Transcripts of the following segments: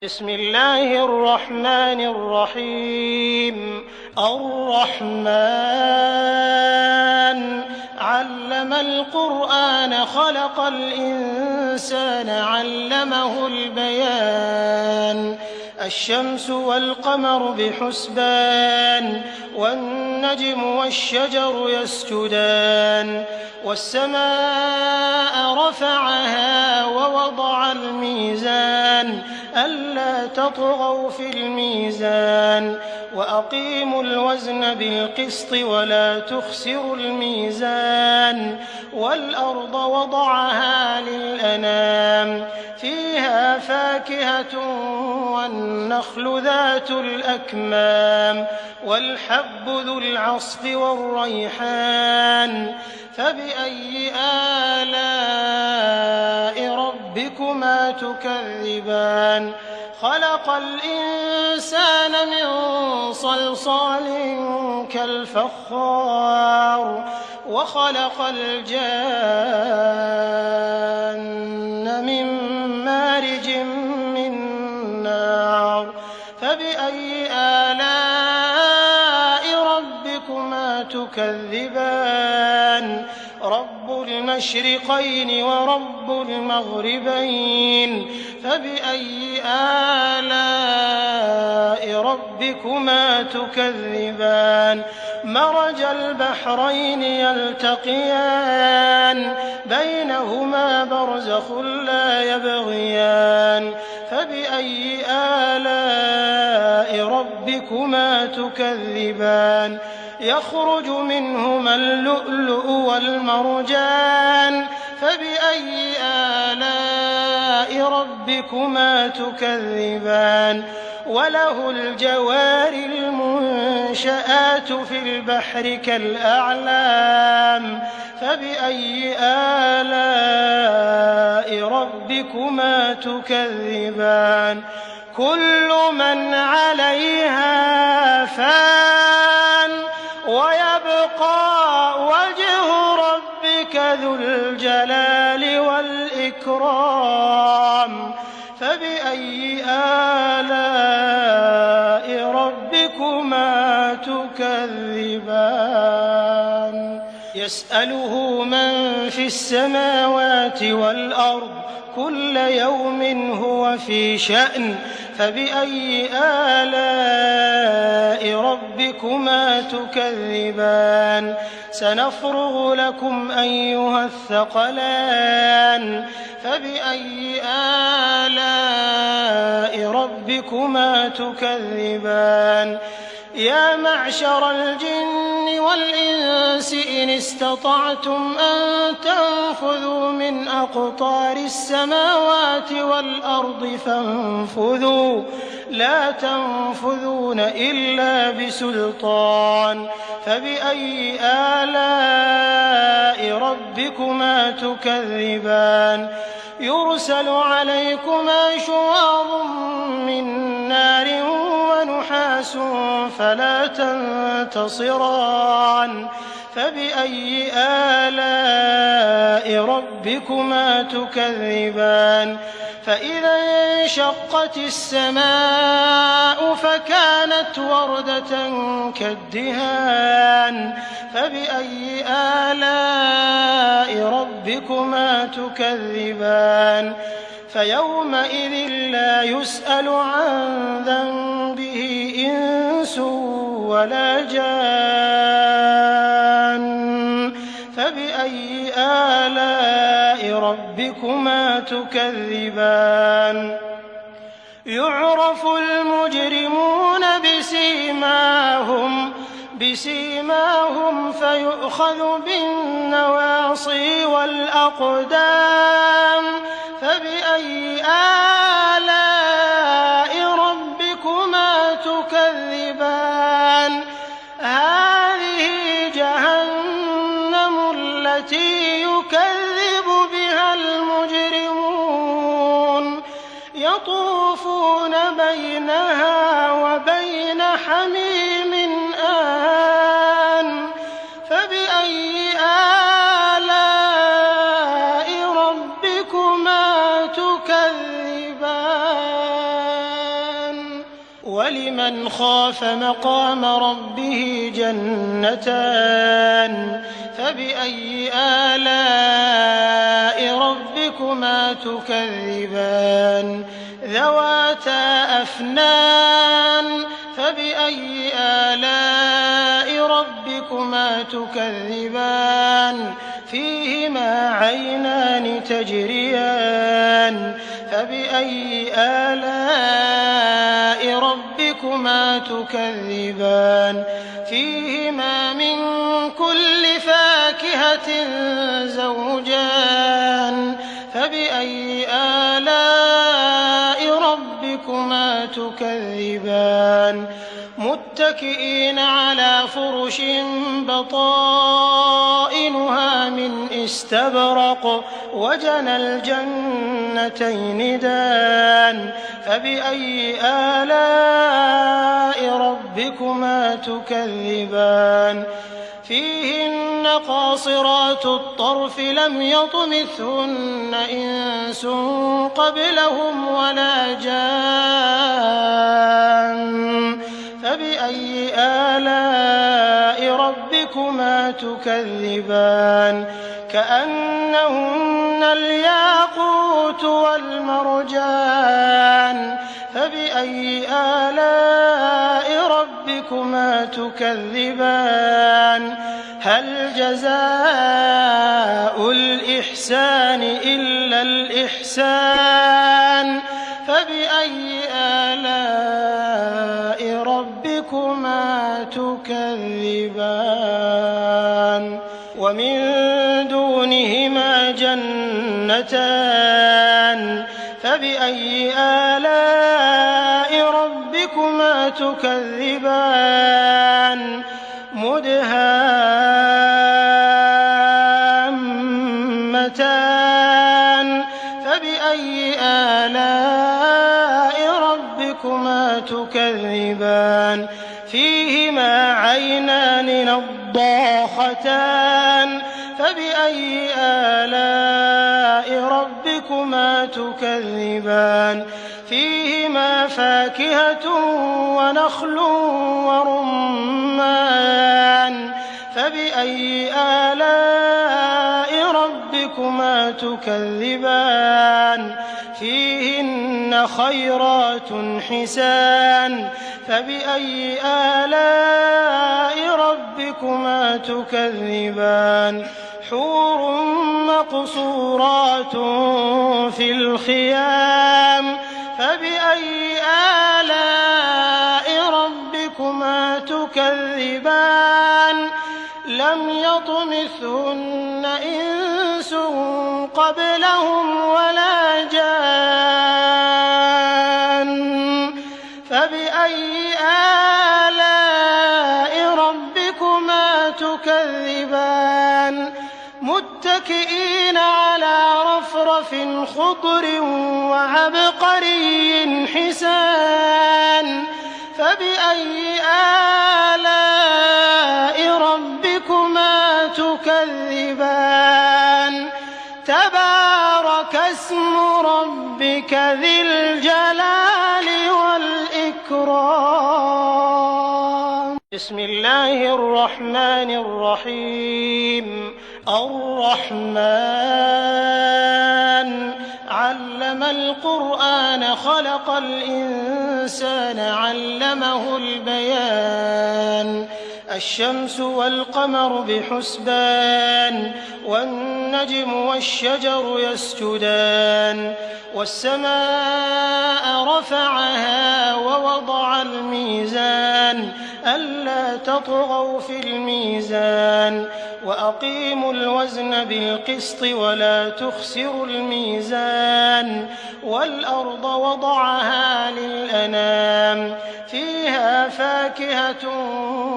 بسم الله الرحمن الرحيم الرحمن علم القرآن خلق الإنسان علمه البيان الشمس والقمر بحسبان والنجم والشجر يسجدان والسماء رفعها ووضع الميزان ألا تطغوا في الميزان وأقيموا الوزن بالقسط ولا تخسروا الميزان والأرض وضعها للأنام فيها فاكهة والنخل ذات الأكمام والحب ذو العصف والريحان فبأي آلاء ربكما تكذبان خلق الإنسان من صلصال كالفخار وخلق الجان من مارج من نار فبأي آلاء ربكما تكذبان رب المشرقين ورب المغربين فبأي آلاء ربكما تكذبان مرج البحرين يلتقيان بينهما برزخ لا يبغيان فبأي آلاء ربكما تكذبان يخرج منهما اللؤلؤ والمرجان فبأي آلاء ربكما تكذبان وله الجوار المنشآت في البحر كالأعلام فبأي آلاء ربكما تكذبان كل من عليها فان ويبقى وجه ربك ذو الجلال والإكرام فبأي آلاء ربكما تكذبان يسأله من في السماوات والأرض كل يوم هو في شأن فبأي آلاء ربكما تكذبان سنفرغ لكم أيها الثقلان فبأي آلاء ربكما تكذبان يا معشر الجن والإنس إن استطعتم أن تنفذوا من أقطار السماوات والأرض فانفذوا لا تنفذون إلا بسلطان فبأي آلاء ربكما تكذبان يرسل عليكما شواظ من نار ونحاس فلا تنتصران فبأي آلاء ربكما تكذبان فإذا انشقت السماء فكانت وردة كالدهان فبأي آلاء ربكما تكذبان فيومئذ لا يسأل عن ذنبه إنس ولا جان فبأي آلاء ربكما تكذبان يعرف المجرمون بسيماهم فيؤخذ بالنواصي والأقدام فبأي آلاء ربكما تكذبان هذه جهنم التي يكذب بها المجرمون يطوفون بينها وبين حميم آن فبأي آلاء ربكما تكذبان ولمن خاف مقام ربه جنتان فبأي آلاء ربكما تكذبان ذواتا أفنان فبأي آلاء ربكما تكذبان فيهما عينان تجريان فبأي آلاء ربكما تكذبان فيهما من كل فاكهة زوجان فبأي آلاء ربكما تكذبان متكئين على فرش بطائنها من استبرق وجنى الجنتين دان فبأي آلاء ربكما تكذبان فيهن قاصرات الطرف لم يطمثهن إنس قبلهم ولا جان فبأي آلاء ربكما تكذبان كأنهن الياقوت والمرجان فبأي آلاء ربكما تكذبان هل جزاء الإحسان إلا الإحسان فبأي آلاء ربكما تكذبان ومن دونهما جنتان فبأي آلاء ربكما تكذبان مدهامتان فبأي آلاء ربكما تكذبان فيهما عينان نضاختان فبأي آلاء ربكما تكذبان فيهما فاكهة ونخل ورمان فبأي آلاء ربكما تكذبان فيهن خيرات حسان فبأي آلاء ربكما تكذبان حور مقصورات في الخيام فبأي آلاء ربكما تكذبان لم يطمثهن إنس قبلهم ولا جان فبأي آلاء ربكما تكذبان متكئين على رفرف خضر وعبقري حسان فبأي آلاء ربكما تكذبان تبارك اسم ربك ذي الجلال والإكرام بسم الله الرحمن الرحيم الرحمن علم القرآن خلق الإنسان علمه البيان الشمس والقمر بحسبان والنجم والشجر يسجدان والسماء رفعها ووضع الميزان ألا تطغوا في الميزان وأقيموا الوزن بالقسط ولا تخسروا الميزان والأرض وضعها للأنام فيها فاكهة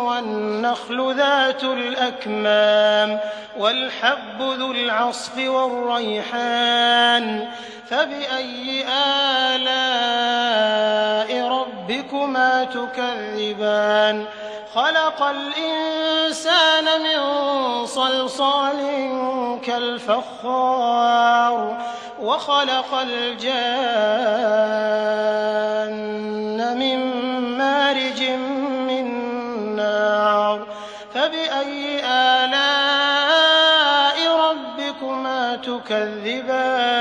والنخل ذات الأكمام والحب ذو العصف والريحان فبأي آلاء ربكما تكذبان خلق الإنسان من صلصال كالفخار وخلق الجان من فبأي آلاء ربكما تكذبان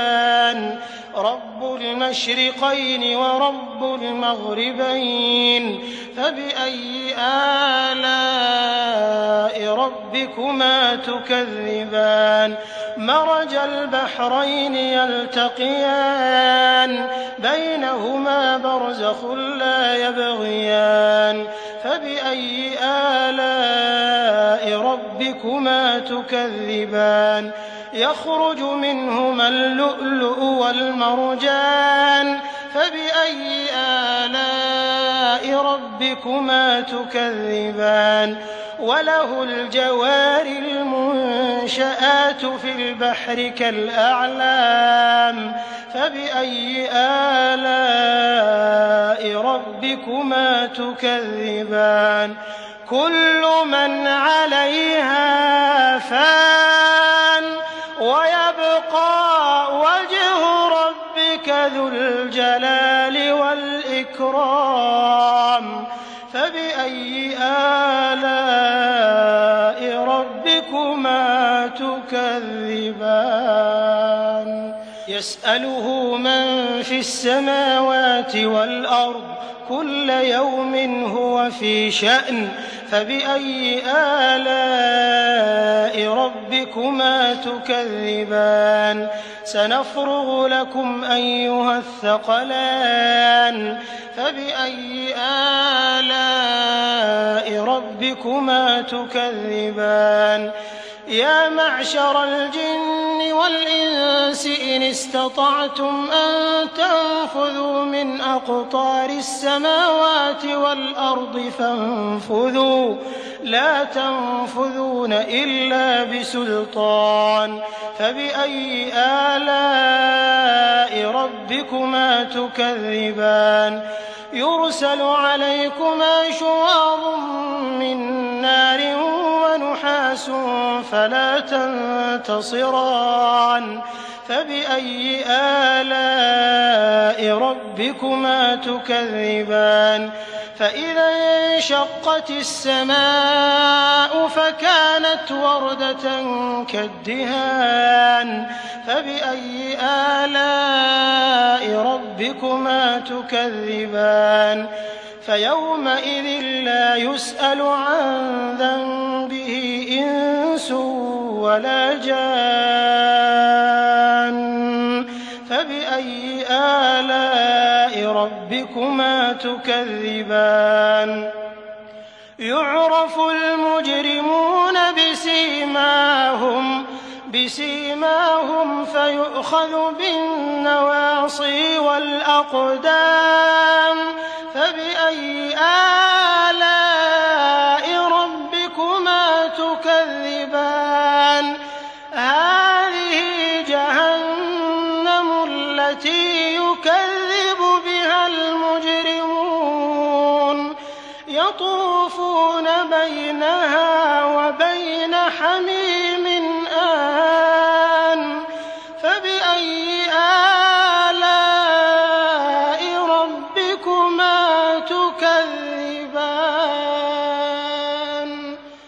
رب المشرقين ورب المغربين فبأي آلاء ربكما تكذبان مرج البحرين يلتقيان بينهما برزخ لا يبغيان فبأي آلاء ربكما تكذبان يخرج منهما اللؤلؤ والمرجان فبأي آلاء ربكما تكذبان وله الجوار المنشآت في البحر كالأعلام فبأي آلاء ربكما تكذبان كل من عليها فان ويبقى وجه ربك ذو الجلال والإكرام فبأي آلاء ربكما تكذبان يسأله من في السماوات والأرض كل يوم هو في شأن فبأي آلاء ربكما تكذبان سنفرغ لكم أيها الثقلان فبأي آلاء ربكما تكذبان يا معشر الجن والإنس إن استطعتم أن تنفذوا من أقطار السماوات والأرض فانفذوا لا تنفذون إلا بسلطان فبأي آلاء ربكما تكذبان يرسل عليكما شواظ من نار ونحاس فلا تنتصران فبأي آلاء ربكما تكذبان فإذا انشقت السماء فكانت وردة كالدهان فبأي آلاء ربكما تكذبان فيومئذ لا يسأل عن ذنبه إنس ولا جان فبأي آلاء ربكما تكذبان يعرف المجرمون بسيماهم فيؤخذ بالنواصي والأقدام فبأي آلاء ربكما تكذبان هذه جهنم التي يكذب بها المجرمون يطوفون بينها وبين حميم آن فبأي آلاء ربكما تكذبان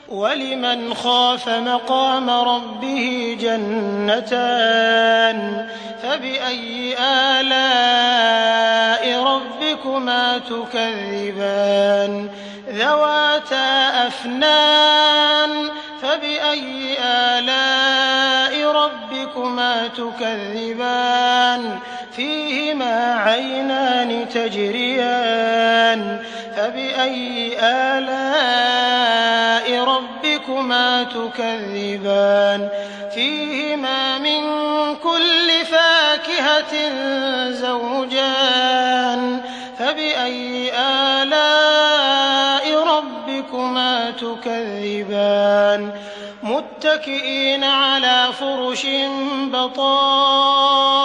ولمن خاف مقام ربه جنتان فبأي آلاء ربكما تكذبان ذواتا أفنان فبأي آلاء ربكما تكذبان فيهما عينان تجريان فبأي آلاء ربكما تكذبان فيهما من كل فاكهة زوجان فبأي آلاء ربكما تكذبان متكئين على فرش بطائنها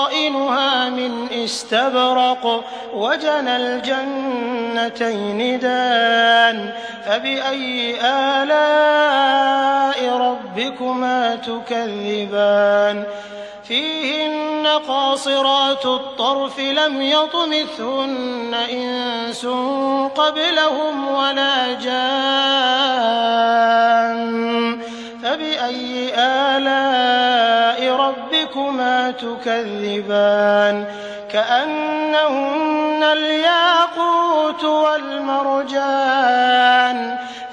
من استبرق وجنى الجنتين دان فبأي آلاء ربكما تكذبان فيهن قاصرات الطرف لم يطمثهن إنس قبلهم ولا جان تكذبان كأنهن الياقوت والمرجان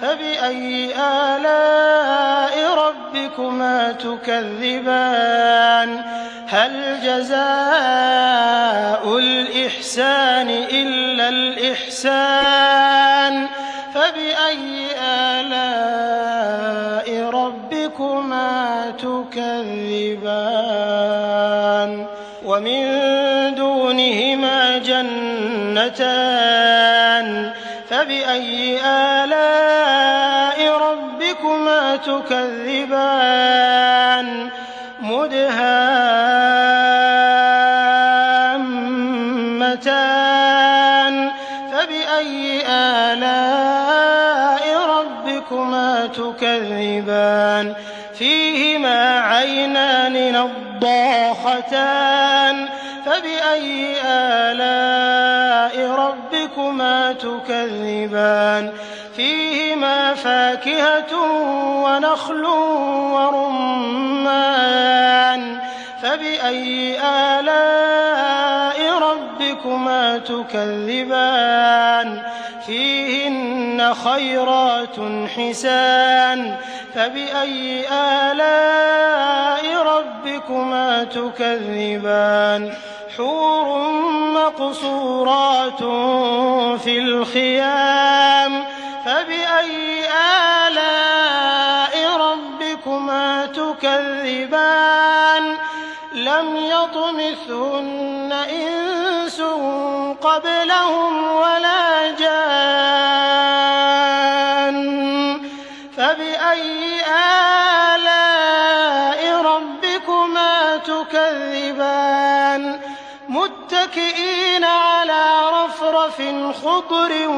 فبأي آلاء ربكما تكذبان هل جزاء الإحسان إلا الإحسان فبأي آلاء ربكما تكذبان ومن دونهما جنتان فبأي آلاء ربكما تكذبان مدهامتان فبأي آلاء ربكما تكذبان فيهما عينان نضاختان فبأي آلاء ربكما تكذبان فيهما فاكهة ونخل ورمان فبأي آلاء ربكما تكذبان فيهن خيرات حسان فبأي آلاء ربكما تكذبان حور مقصورات في الخيام فبأي آلاء ربكما تكذبان لم يطمثهن إنس قبلهم ولا جان فبأي آلاء ربكما تكذبان متكئين على رفرف خضر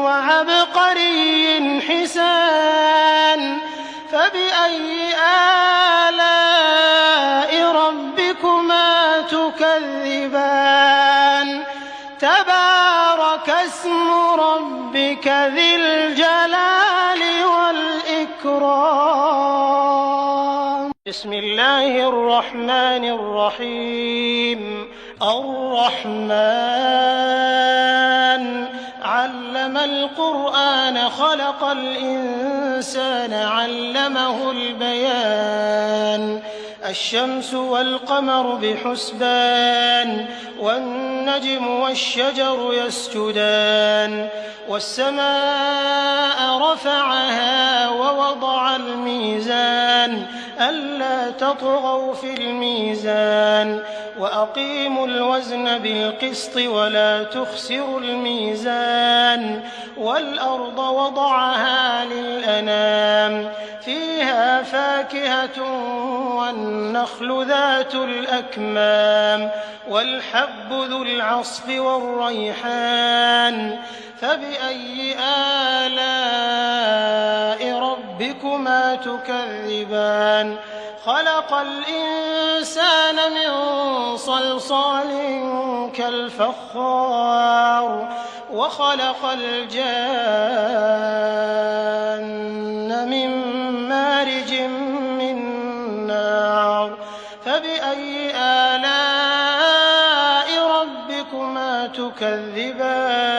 وعبقري حسان فبأي آلاء ربكما تكذبان تبارك اسم ربك ذي الجلال والإكرام بسم الله الرحمن الرحيم الرحمن علم القرآن خلق الإنسان علمه البيان الشمس والقمر بحسبان والنجم والشجر يسجدان والسماء رفعها ووضع الميزان ألا تطغوا في الميزان وأقيموا الوزن بالقسط ولا تخسروا الميزان والأرض وضعها للأنام فيها فاكهة والنخل ذات الأكمام والحب ذو العصف والريحان فبأي آلاء ربكما تكذبان خلق الإنسان من صلصال كالفخار وخلق الجان من مارج من نار فبأي آلاء ربكما تكذبان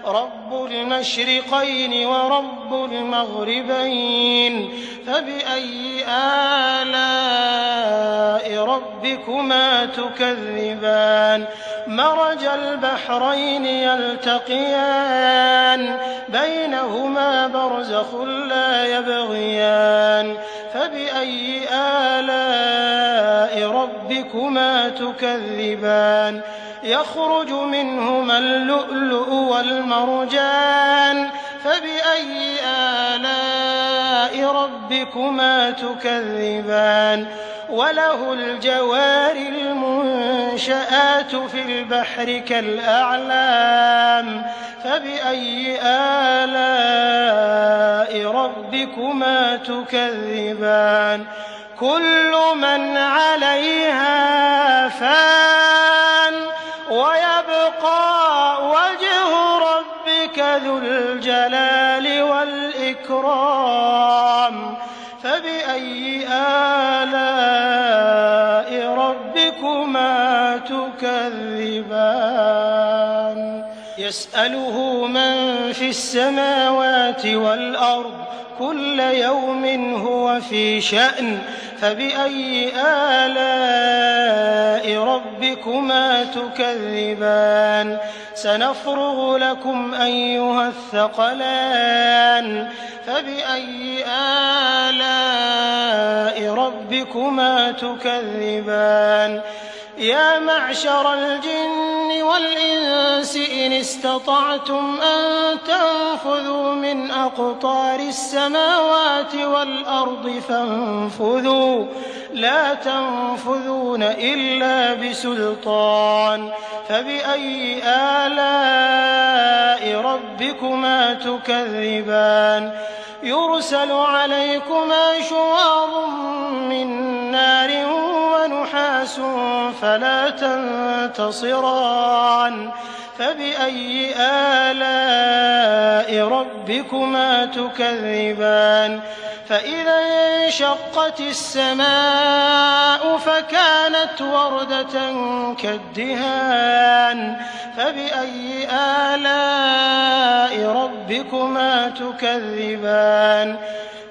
رب المشرقين ورب المغربين فبأي آلاء ربكما تكذبان مرج البحرين يلتقيان بينهما برزخ لا يبغيان فبأي آلاء ربكما تكذبان يخرج منهما اللؤلؤ والمرجان فبأي آلاء ربكما تكذبان وله الجوار المنشآت في البحر كالأعلام فبأي آلاء ربكما تكذبان كل من عليها فان ويبقى وجه ربك ذو الجلال والإكرام فبأي آلاء ربك ربكما تكذبان يسأله من في السماوات والأرض كل يوم هو في شأن فبأي آلاء ربكما تكذبان سنفرغ لكم أيها الثقلان فبأي آلاء ربكما تكذبان يا معشر الجن والإنس إن استطعتم أن تنفذوا من أقطار السماوات والأرض فانفذوا لا تنفذون إلا بسلطان فبأي آلاء ربكما تكذبان يرسل عليكما شواظ من نار ونحاس فلا تنتصران فبأي آلاء ربكما تكذبان فإذا انشقت السماء فكانت وردة كالدهان فبأي آلاء ربكما تكذبان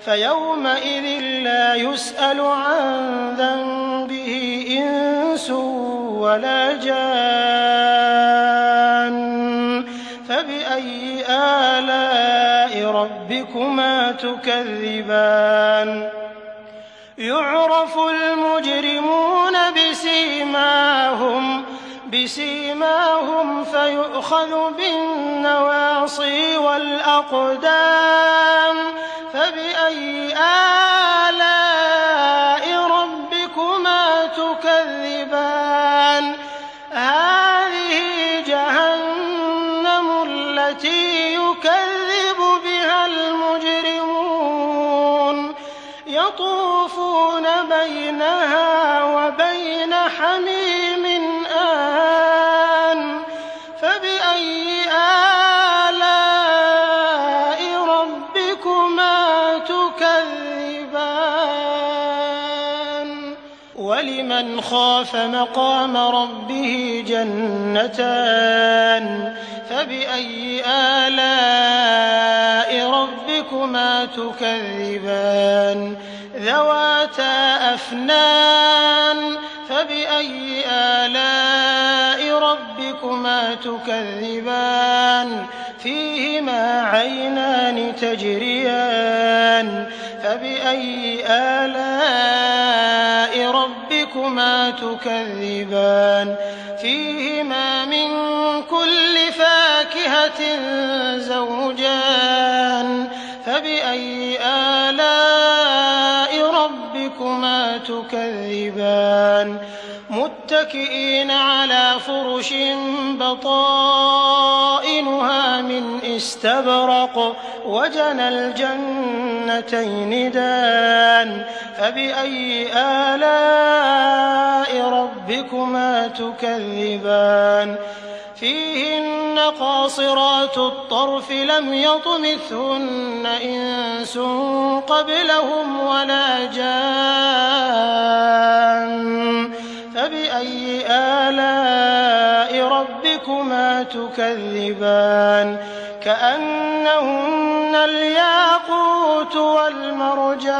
فيومئذ لا يسأل عن ذنبه إنس ولا جان فبأي آلاء ربكما تكذبان يعرف المجرمون بسيماهم فيؤخذ بالنواصي والأقدام فبأي آلاء ربكما تكذبان هذه جهنم التي يكذب بها المجرمون يطوفون بينها وبين حميم آن فبأي آلاء ربكما تكذبان ولمن خاف مقام ربه جنتان فبأي آلاء ربكما تكذبان ذواتا أفنان فبأي آلاء ربكما تكذبان فيهما عينان تجريان فبأي آلاء ربكما تكذبان فيهما من كل فاكهة زوجان فبأي آلاء ربكما تكذبان متكئين على فرش بطائنها من استبرق وجنى الجنتين دان فبأي آلاء ربكما تكذبان فيهن قاصرات الطرف لم يطمثهن إنس قبلهم ولا جان فبأي آلاء ربكما تكذبان كأنهن الياقوت والمرجان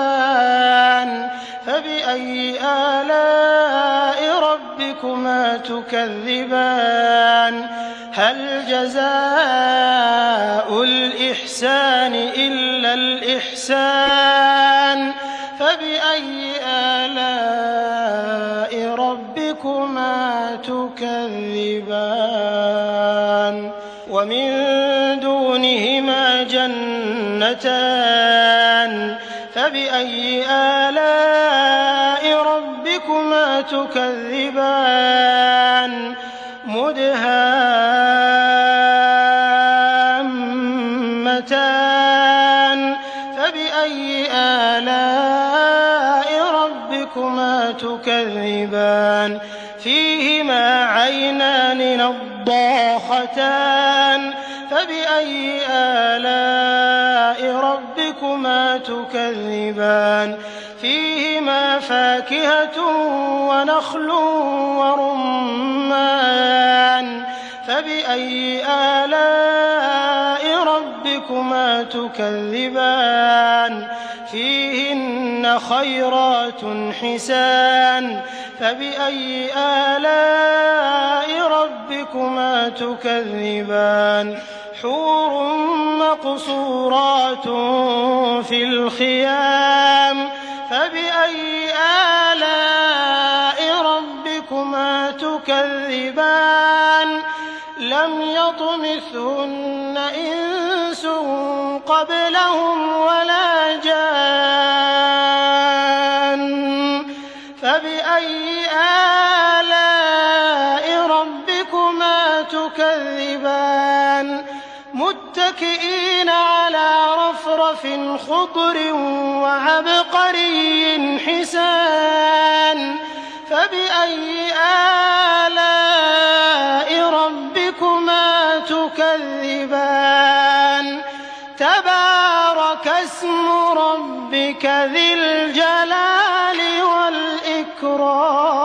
فبأي آلاء ربكما تكذبان هل جزاء الإحسان إلا الإحسان فبأي آلاء ربكما تكذبان ومن دونهما جنتان فبأي آلاء ربكما تكذبان مدهامتان فبأي آلاء ربكما تكذبان فيهما عينان نضاختان فبأي آلاء ربكما تكذبان فيهما فاكهة ونخل ورمان فبأي آلاء ربكما تكذبان فيهن خيرات حسان فبأي آلاء ربكما تكذبان حور مقصورات في الخيام فبأي آلاء ربكما تكذبان لم يطمثهن إنس قبلهم ولا جان فبأي آلاء ربكما تكذبان متكئين على رفرف خضر وعبقري حسان فبأي آلاء ربكما تكذبان تبارك اسم ربك ذي الجلال والإكرام